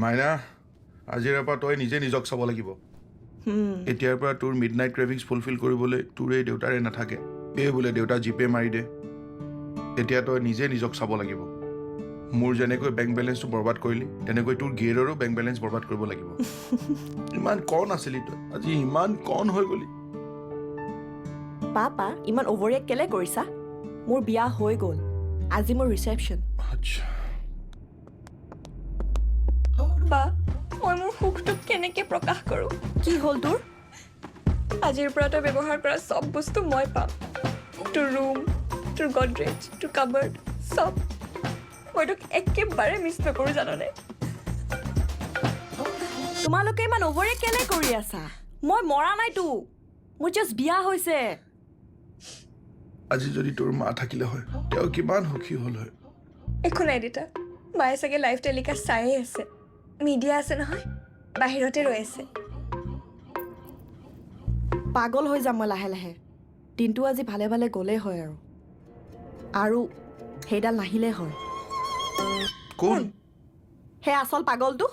মাইনা আজিৰ পৰা তই নিজে নিজক চাব লাগিব এতিয়াৰ পৰা তোৰ মিডনাইট ক্ৰেভিংছ ফুলফিল কৰিবলৈ তোৰে দেউতাৰে নাথাকে এই বোলে দেউতা জিপে মাৰি দে এতিয়া তই নিজে নিজক চাব লাগিব মোৰ যেনেকৈ বেংক বেলেঞ্চটো বৰবাদ কৰিলি তেনেকৈ তোৰ গিয়েৰৰো বেংক বেলেঞ্চ বৰবাদ কৰিব লাগিব ইমান কণ আছিলি তই আজি ইমান কণ হৈ গলি পাপা ইমান অভাৰৰিয়েক্ট কেলে কৰিছা মোৰ বিয়া হৈ গ'ল আজি মোৰ ৰিচেপশ্যন আচ্ছা বা মই মোৰ সুখটোক কেনেকে প্ৰকাশ কৰোঁ কি হ'ল তোৰ আজিৰ পৰা তই ব্যৱহাৰ কৰা চব বস্তু মই পাম তোৰ ৰুম তোৰ গডৰেজ তোৰ কাবাৰ্ড চব মই তোক একেবাৰে মিছ নকৰোঁ জাননে তোমালোকে ইমান অভাৰৰিয়েক্ট কেলে কৰি আছা মই মৰা নাইতো মোৰ জাষ্ট বিয়া হৈছে আজি যদি তোৰ মা থাকিলে হয় তেওঁ কিমান সুখী হ'ল হয় একো নাই দেউতা মায়ে চাগে লাইভ টেলিকাষ্ট চায়ে আছে মিডিয়া আছে নহয় বাহিৰতে ৰৈ আছে পাগল হৈ যাম মই লাহে লাহে দিনটো আজি ভালে ভালে গ'লেই হয় আৰু সেইডাল নাহিলে হয় কোন সেই আচল পাগলটো